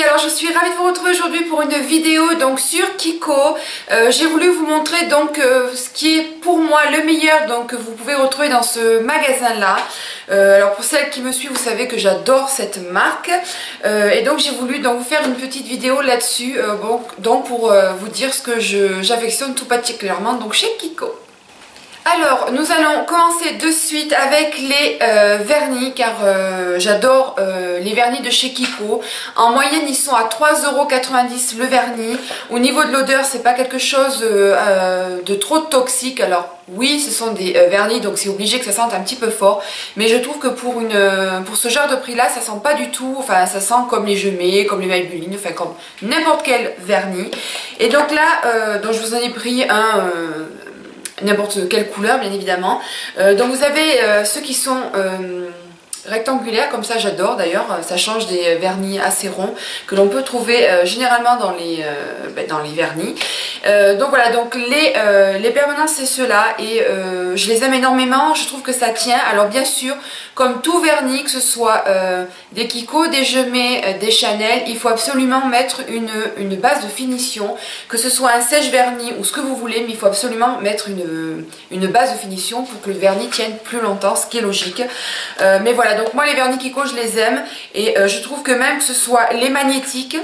alors je suis ravie de vous retrouver aujourd'hui pour une vidéo donc sur Kiko. J'ai voulu vous montrer donc ce qui est pour moi le meilleur donc que vous pouvez retrouver dans ce magasin là. Alors pour celles qui me suivent, vous savez que j'adore cette marque et donc j'ai voulu donc vous faire une petite vidéo là-dessus donc pour vous dire ce que j'affectionne tout particulièrement donc chez Kiko. Alors nous allons commencer de suite avec les vernis car j'adore les vernis de chez Kiko. En moyenne ils sont à 3,90 € le vernis. Au niveau de l'odeur c'est pas quelque chose de trop toxique. Alors oui ce sont des vernis donc c'est obligé que ça sente un petit peu fort. Mais je trouve que pour ce genre de prix là ça sent pas du tout. Enfin ça sent comme les Gemay, comme les Maybelline, enfin comme n'importe quel vernis. Et donc là donc je vous en ai pris un... n'importe quelle couleur bien évidemment. Donc vous avez ceux qui sont rectangulaires comme ça, j'adore d'ailleurs, ça change des vernis assez ronds que l'on peut trouver généralement dans les vernis. Donc voilà, donc les permanents c'est ceux-là et je les aime énormément, je trouve que ça tient. Alors bien sûr, comme tout vernis, que ce soit des Kiko, des Gemay, des Chanel, il faut absolument mettre une base de finition, que ce soit un sèche-vernis ou ce que vous voulez, mais il faut absolument mettre une base de finition pour que le vernis tienne plus longtemps, ce qui est logique. Mais voilà, donc moi les vernis Kiko je les aime et je trouve que même que ce soit les magnétiques,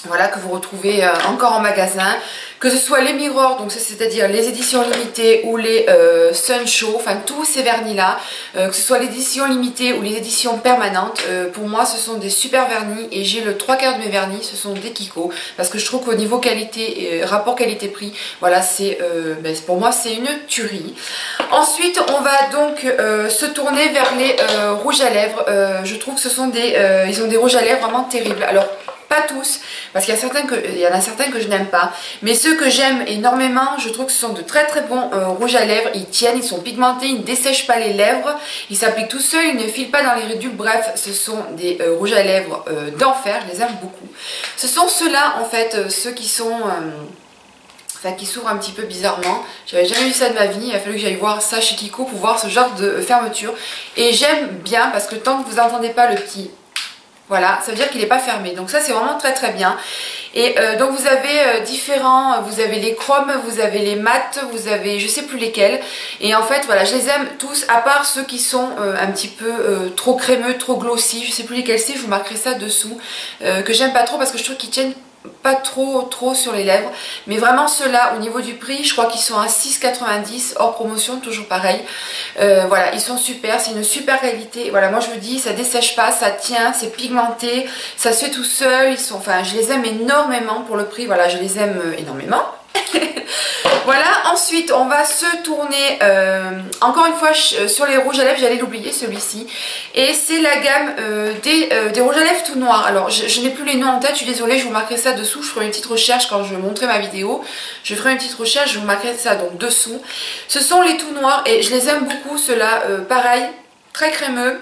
voilà, que vous retrouvez encore en magasin, que ce soit les Mirror, donc c'est-à-dire les éditions limitées ou les Sunshow, enfin tous ces vernis là, que ce soit l'édition limitée ou les éditions permanentes, pour moi ce sont des super vernis et j'ai le 3/4 de mes vernis, ce sont des Kiko, parce que je trouve qu'au niveau qualité, rapport qualité-prix, voilà, pour moi c'est une tuerie. Ensuite on va donc se tourner vers les rouges à lèvres. Je trouve que ils ont des rouges à lèvres vraiment terribles. Alors pas tous, parce qu'il y en a certains que je n'aime pas, mais ceux que j'aime énormément, je trouve que ce sont de très très bons rouges à lèvres. Ils tiennent, ils sont pigmentés, ils ne dessèchent pas les lèvres, ils s'appliquent tout seuls, ils ne filent pas dans les réducs. Bref, ce sont des rouges à lèvres d'enfer, je les aime beaucoup. Ce sont ceux-là en fait, ceux qui sont... enfin qui s'ouvre un petit peu bizarrement. J'avais jamais vu ça de ma vie, il a fallu que j'aille voir ça chez Kiko pour voir ce genre de fermeture. Et j'aime bien parce que tant que vous n'entendez pas le petit... Voilà, ça veut dire qu'il n'est pas fermé. Donc ça c'est vraiment très très bien. Et donc vous avez vous avez les chromes, vous avez les mats, vous avez je sais plus lesquels. Et en fait voilà, je les aime tous, à part ceux qui sont un petit peu trop crémeux, trop glossy. Je sais plus lesquels c'est, je vous marquerai ça dessous. Que j'aime pas trop parce que je trouve qu'ils tiennent pas trop sur les lèvres, mais vraiment ceux-là au niveau du prix je crois qu'ils sont à 6,90 hors promotion, toujours pareil. Voilà, ils sont super, c'est une super qualité. Voilà, moi je me dis ça dessèche pas, ça tient, c'est pigmenté, ça se fait tout seul. Enfin je les aime énormément pour le prix, voilà, je les aime énormément. Voilà, ensuite on va se tourner encore une fois sur les rouges à lèvres, j'allais l'oublier celui-ci, et c'est la gamme des rouges à lèvres tout noirs. Alors je n'ai plus les noms en tête, je suis désolée, je vous marquerai ça dessous, je ferai une petite recherche quand je montrerai ma vidéo, je ferai une petite recherche, je vous marquerai ça donc dessous. Ce sont les tout noirs et je les aime beaucoup, ceux-là, pareil, très crémeux,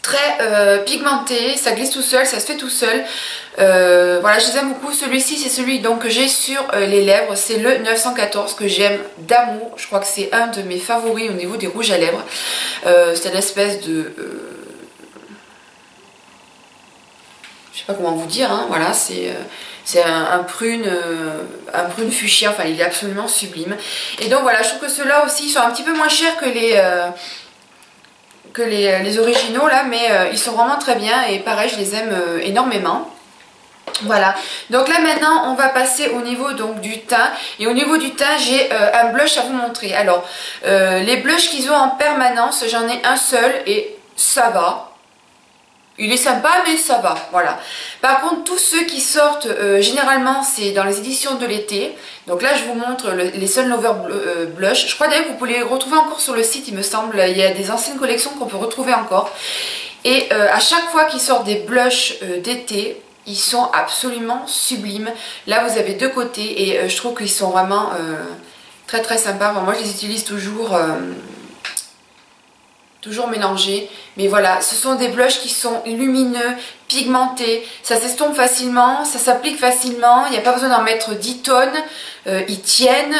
très pigmenté, ça glisse tout seul, ça se fait tout seul. Voilà, je les aime beaucoup. Celui-ci c'est celui donc que j'ai sur les lèvres, c'est le 914 que j'aime d'amour. Je crois que c'est un de mes favoris au niveau des rouges à lèvres. C'est une espèce de je sais pas comment vous dire, hein, voilà, c'est un prune fuchsia, enfin il est absolument sublime. Et donc voilà, je trouve que ceux-là aussi sont un petit peu moins chers que les originaux là, mais ils sont vraiment très bien et pareil je les aime énormément. Voilà, donc là maintenant on va passer au niveau donc du teint, et au niveau du teint j'ai un blush à vous montrer. Alors les blushs qu'ils ont en permanence, j'en ai un seul et ça va. Il est sympa mais ça va, voilà. Par contre tous ceux qui sortent généralement c'est dans les éditions de l'été. Donc là je vous montre les Sun Lover Blush. Je crois d'ailleurs que vous pouvez les retrouver encore sur le site il me semble. Il y a des anciennes collections qu'on peut retrouver encore. Et à chaque fois qu'ils sortent des blushs d'été, ils sont absolument sublimes. Là vous avez deux côtés et je trouve qu'ils sont vraiment très très sympas. Enfin, moi je les utilise toujours mélangés, mais voilà, ce sont des blushs qui sont lumineux, pigmentés, ça s'estompe facilement, ça s'applique facilement, il n'y a pas besoin d'en mettre 10 tonnes, ils tiennent,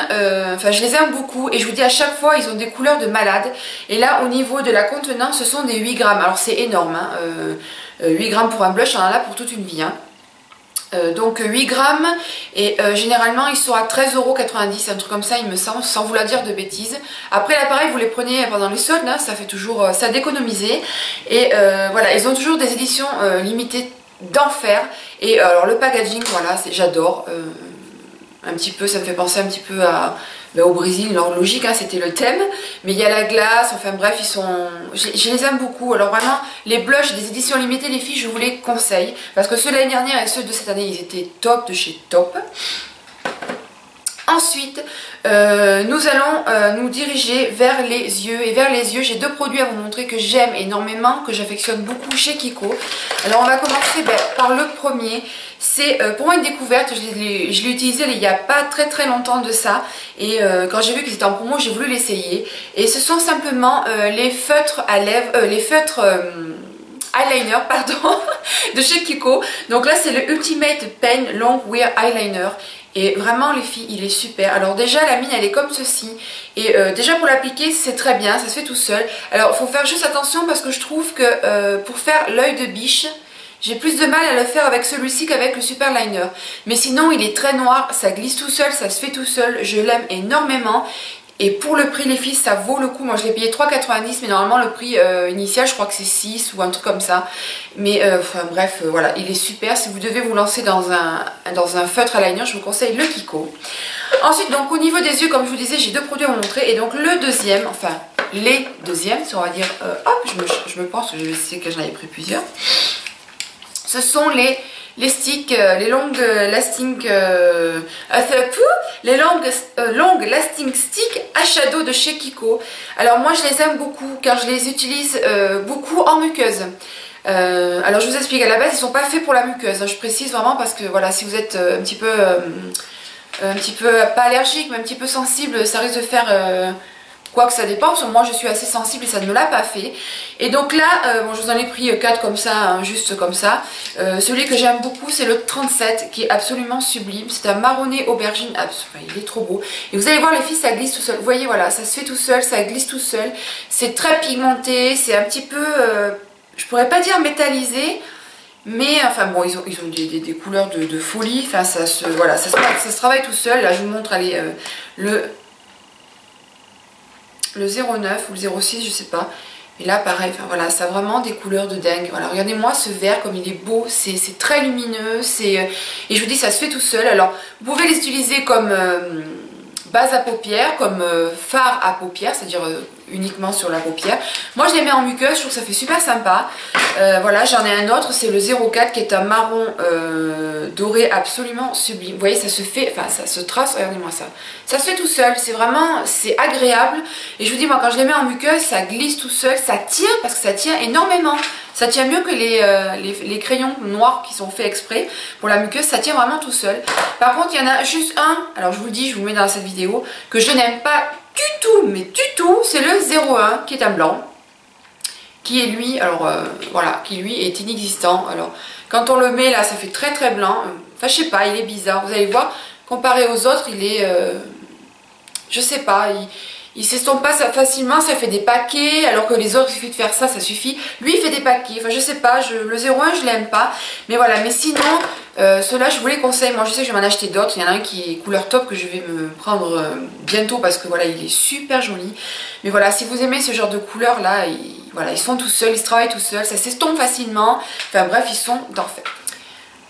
enfin je les aime beaucoup et je vous dis à chaque fois ils ont des couleurs de malade. Et là au niveau de la contenance ce sont des 8 grammes, alors c'est énorme, hein, 8 grammes pour un blush, on en a pour toute une vie, hein. Donc 8 grammes et généralement ils sont à 13,90 €, un truc comme ça il me semble, sans vouloir dire de bêtises. Après l'appareil vous les prenez pendant les soldes, hein, ça fait toujours ça d'économiser. Et voilà, ils ont toujours des éditions limitées d'enfer. Et alors le packaging, voilà, j'adore. Un petit peu, ça me fait penser un petit peu à, au Brésil, leur logique, hein, c'était le thème. Mais il y a la glace, enfin bref, ils sont... Je les aime beaucoup. Alors vraiment, les blushs des éditions limitées, les filles, je vous les conseille. Parce que ceux de l'année dernière et ceux de cette année, ils étaient top de chez top. Ensuite, nous allons nous diriger vers les yeux. Et vers les yeux, j'ai deux produits à vous montrer que j'aime énormément, que j'affectionne beaucoup chez Kiko. Alors on va commencer par le premier. C'est pour moi une découverte, je l'ai utilisé il n'y a pas très longtemps de ça. Et quand j'ai vu que c'était en promo, j'ai voulu l'essayer. Et ce sont simplement les feutres à lèvres, les feutres... eyeliner, pardon, de chez Kiko. Donc là c'est le Ultimate Pen Long Wear Eyeliner. Et vraiment les filles, il est super. Alors déjà la mine elle est comme ceci. Et déjà pour l'appliquer c'est très bien, ça se fait tout seul. Alors il faut faire juste attention parce que je trouve que pour faire l'œil de biche, j'ai plus de mal à le faire avec celui-ci qu'avec le Super Liner. Mais sinon il est très noir, ça glisse tout seul, ça se fait tout seul. Je l'aime énormément. Et pour le prix les filles ça vaut le coup. Moi je l'ai payé 3,90 mais normalement le prix initial je crois que c'est 6 ou un truc comme ça. Mais enfin bref voilà, il est super. Si vous devez vous lancer dans un feutre eyeliner, je vous conseille le Kiko. Ensuite donc au niveau des yeux comme je vous disais j'ai deux produits à vous montrer. Et donc le deuxième, enfin les deuxièmes, on va dire hop je me pense que je sais que j'en avais pris plusieurs. Ce sont les sticks, les long lasting long lasting stick eyeshadow de chez Kiko. Alors moi je les aime beaucoup car je les utilise beaucoup en muqueuse. Alors je vous explique, à la base ils sont pas faits pour la muqueuse, hein, je précise vraiment parce que voilà, si vous êtes un petit peu pas allergique mais un petit peu sensible, ça risque de faire quoi que ça dépend, parce que moi je suis assez sensible et ça ne me l'a pas fait. Et donc là, bon, je vous en ai pris 4 comme ça, hein, juste comme ça. Celui que j'aime beaucoup c'est le 37 qui est absolument sublime. C'est un marronné aubergine, enfin, il est trop beau. Et vous allez voir les filles, ça glisse tout seul. Vous voyez, voilà, ça se fait tout seul, ça glisse tout seul. C'est très pigmenté, c'est un petit peu, je pourrais pas dire métallisé. Mais enfin bon, ils ont des couleurs de folie. Enfin ça se travaille tout seul. Là je vous montre, allez, le 09 ou le 06 je sais pas, et là pareil, enfin voilà, ça a vraiment des couleurs de dingue. Voilà, regardez-moi ce vert comme il est beau, c'est très lumineux, et je vous dis ça se fait tout seul. Alors vous pouvez les utiliser comme base à paupières, comme fard à paupières, c'est-à-dire uniquement sur la paupière. Moi je les mets en muqueuse, je trouve que ça fait super sympa. Voilà, j'en ai un autre, c'est le 04 qui est un marron doré absolument sublime. Vous voyez, ça se fait, enfin ça se trace, regardez-moi ça. Ça se fait tout seul, c'est vraiment, c'est agréable. Et je vous dis, moi quand je les mets en muqueuse, ça glisse tout seul, ça tient, parce que ça tient énormément. Ça tient mieux que les crayons noirs qui sont faits exprès. Pour la muqueuse, ça tient vraiment tout seul. Par contre, il y en a juste un, alors je vous le dis, je vous le mets dans cette vidéo, que je n'aime pas du tout, mais du tout, c'est le 01 qui est un blanc. Qui est lui, alors voilà, qui lui est inexistant. Alors quand on le met là, ça fait très blanc. Enfin je sais pas, il est bizarre. Vous allez voir, comparé aux autres, il est, je sais pas, il s'estompe pas facilement, ça fait des paquets, alors que les autres, il suffit de faire ça, ça suffit. Lui, il fait des paquets, enfin je sais pas, le 01, je l'aime pas. Mais voilà, mais sinon, ceux-là, je vous les conseille. Moi, je sais que je vais m'en acheter d'autres. Il y en a un qui est couleur top que je vais me prendre bientôt parce que voilà, il est super joli. Mais voilà, si vous aimez ce genre de couleur là, voilà, ils se font tout seuls, ils se travaillent tout seuls, ça s'estompe facilement. Enfin bref, ils sont d'enfer.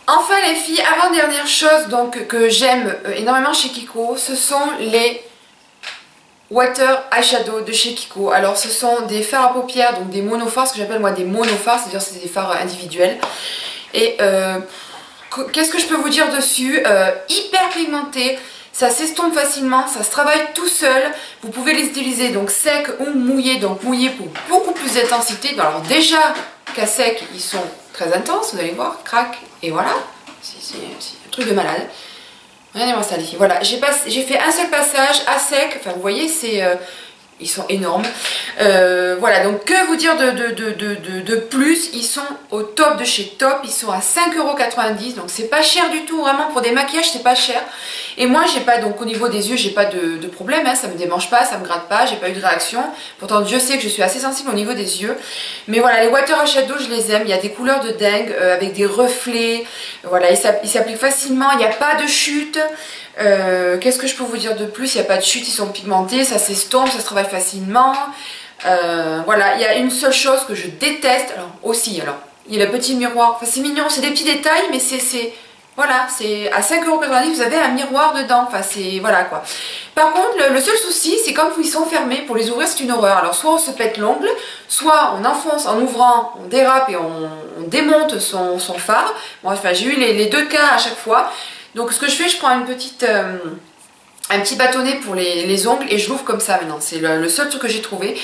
Enfin les filles, avant-dernière chose donc que j'aime énormément chez Kiko, ce sont les Water Eyeshadow de chez Kiko. Alors ce sont des fards à paupières, donc des monofards, ce que j'appelle moi des monofards, c'est-à-dire c'est des fards individuels. Et qu'est-ce que je peux vous dire dessus? Hyper pigmenté, ça s'estompe facilement, ça se travaille tout seul. Vous pouvez les utiliser donc sec ou mouillé, donc mouillé pour beaucoup plus d'intensité. Alors déjà qu'à sec ils sont très intenses, vous allez voir, crac, et voilà, c'est un truc de malade. Regardez-moi ça les filles, voilà, j'ai fait un seul passage à sec, enfin vous voyez, ils sont énormes. Voilà, donc que vous dire de plus, ils sont au top de chez Top, ils sont à 5,90 €, donc c'est pas cher du tout, vraiment pour des maquillages c'est pas cher. Et moi j'ai pas, donc au niveau des yeux j'ai pas de problème, hein, ça me démange pas, ça me gratte pas, j'ai pas eu de réaction. Pourtant Dieu sait que je suis assez sensible au niveau des yeux. Mais voilà, les water eyeshadow je les aime, il y a des couleurs de dingue, avec des reflets, voilà, ils s'appliquent facilement, il n'y a pas de chute. Qu'est-ce que je peux vous dire de plus? Il n'y a pas de chute, ils sont pigmentés, ça s'estompe, ça se travaille facilement. Voilà, il y a une seule chose que je déteste, alors il y a le petit miroir, enfin c'est mignon, c'est des petits détails, mais voilà, c'est à 5,90 €, vous avez un miroir dedans, enfin c'est, voilà quoi. Par contre, le seul souci, c'est quand ils sont fermés, pour les ouvrir c'est une horreur. Alors soit on se pète l'ongle, soit on enfonce en ouvrant, on dérape et on démonte son phare. Bon, enfin j'ai eu les deux cas à chaque fois. Donc ce que je fais, je prends un petit bâtonnet pour les ongles et je l'ouvre comme ça maintenant. C'est le seul truc que j'ai trouvé.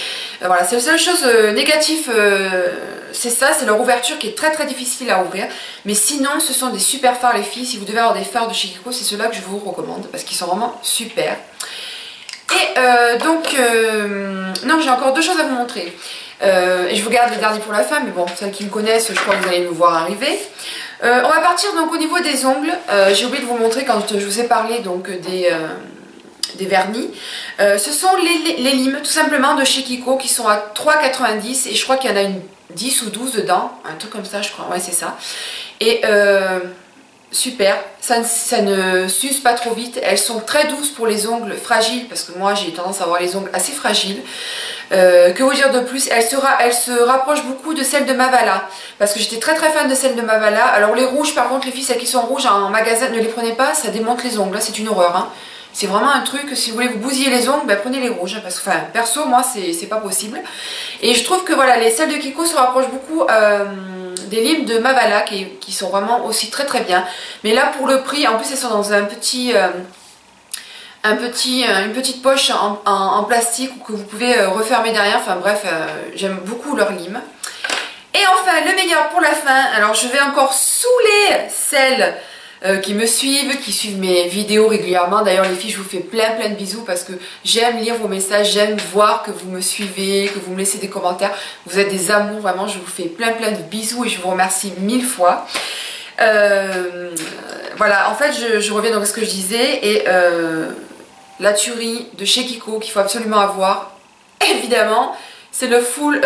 Voilà, c'est la seule chose négative, c'est ça, c'est leur ouverture qui est très très difficile à ouvrir. Mais sinon, ce sont des super fards les filles. Si vous devez avoir des fards de chez Kiko, c'est ceux-là que je vous recommande parce qu'ils sont vraiment super. Et non, j'ai encore deux choses à vous montrer. Et je vous garde les derniers pour la fin, mais bon, celles qui me connaissent, je crois que vous allez me voir arriver. On va partir donc au niveau des ongles. J'ai oublié de vous montrer quand je vous ai parlé donc des vernis. Ce sont les limes tout simplement de chez Kiko qui sont à 3,90 € et je crois qu'il y en a une 10 ou 12 dedans, un truc comme ça je crois, ouais c'est ça. Et super, ça ne s'use pas trop vite, elles sont très douces pour les ongles fragiles parce que moi j'ai tendance à avoir les ongles assez fragiles. Que vous dire de plus, elle se rapproche beaucoup de celle de Mavala parce que j'étais très très fan de celle de Mavala. Alors les rouges par contre, les filles celles qui sont rouges en magasin, ne les prenez pas, ça démonte les ongles, c'est une horreur hein. C'est vraiment un truc, si vous voulez vous bousiller les ongles, ben prenez les rouges parce que enfin perso moi c'est pas possible. Et je trouve que voilà, celles de Kiko se rapprochent beaucoup des limes de Mavala qui sont vraiment aussi très très bien. Mais là pour le prix, en plus elles sont dans un petit une petite poche en plastique que vous pouvez refermer derrière. Enfin bref, j'aime beaucoup leur lime. Et enfin, le meilleur pour la fin. Alors je vais encore saouler celles qui me suivent, qui suivent mes vidéos régulièrement. D'ailleurs les filles, je vous fais plein de bisous parce que j'aime lire vos messages, j'aime voir que vous me suivez, que vous me laissez des commentaires. Vous êtes des amours, vraiment, je vous fais plein de bisous et je vous remercie 1000 fois. Voilà, en fait je reviens dans ce que je disais et la tuerie de chez Kiko qu'il faut absolument avoir, évidemment, c'est le Full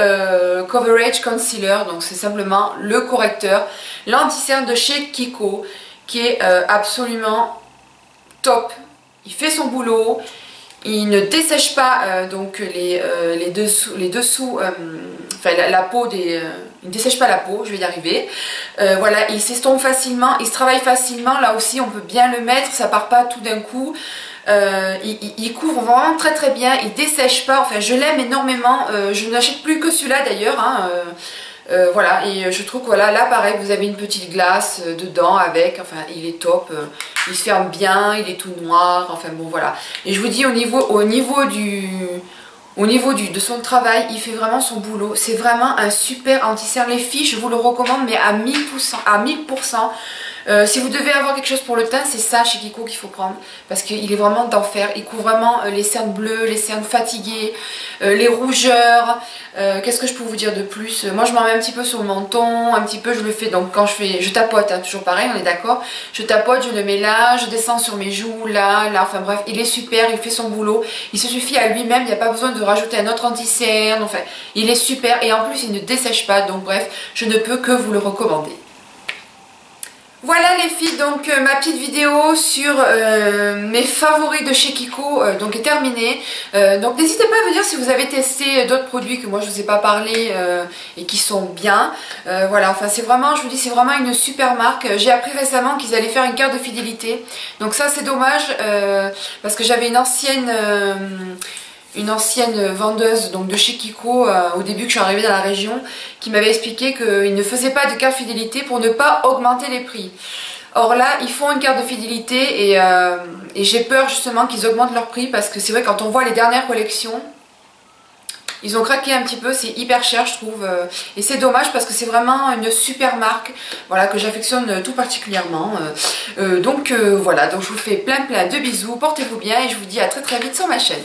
Coverage Concealer. Donc c'est simplement le correcteur, l'anti-cerne de chez Kiko qui est absolument top. Il fait son boulot, il ne dessèche pas donc les dessous, enfin la peau il ne dessèche pas la peau, je vais y arriver. Voilà, il s'estompe facilement, il se travaille facilement, là aussi on peut bien le mettre, ça part pas tout d'un coup. Il couvre vraiment très bien, il dessèche pas, enfin je l'aime énormément, je n'achète plus que celui-là d'ailleurs hein, voilà, et je trouve que voilà, là pareil vous avez une petite glace dedans avec, enfin il est top, il se ferme bien, il est tout noir, enfin bon voilà. Et je vous dis au niveau de son travail, il fait vraiment son boulot, c'est vraiment un super anti-cerne les filles, je vous le recommande mais à 1000%, à 1000%. Si vous devez avoir quelque chose pour le teint, c'est ça chez Kiko qu'il faut prendre parce qu'il est vraiment d'enfer. Il couvre vraiment les cernes bleues, les cernes fatiguées, les rougeurs. Qu'est-ce que je peux vous dire de plus? Moi je m'en mets un petit peu sur le menton, un petit peu je le fais donc quand je tapote, hein, toujours pareil, on est d'accord. Je tapote, je le mets là, je descends sur mes joues, là, enfin bref, il est super, il fait son boulot. Il se suffit à lui-même, il n'y a pas besoin de rajouter un autre anti-cerne, enfin il est super et en plus il ne dessèche pas, donc bref, je ne peux que vous le recommander. Voilà les filles, donc ma petite vidéo sur mes favoris de chez Kiko donc est terminée. Donc n'hésitez pas à me dire si vous avez testé d'autres produits que moi je vous ai pas parlé et qui sont bien. Voilà, enfin c'est vraiment, je vous dis, c'est vraiment une super marque. J'ai appris récemment qu'ils allaient faire une carte de fidélité. Donc ça c'est dommage parce que j'avais une ancienne vendeuse donc de chez Kiko au début que je suis arrivée dans la région qui m'avait expliqué qu'ils ne faisaient pas de carte fidélité pour ne pas augmenter les prix. Or là ils font une carte de fidélité et j'ai peur justement qu'ils augmentent leur prix parce que c'est vrai quand on voit les dernières collections ils ont craqué un petit peu, c'est hyper cher je trouve et c'est dommage parce que c'est vraiment une super marque, voilà, que j'affectionne tout particulièrement. Donc voilà, donc je vous fais plein de bisous, portez-vous bien et je vous dis à très vite sur ma chaîne.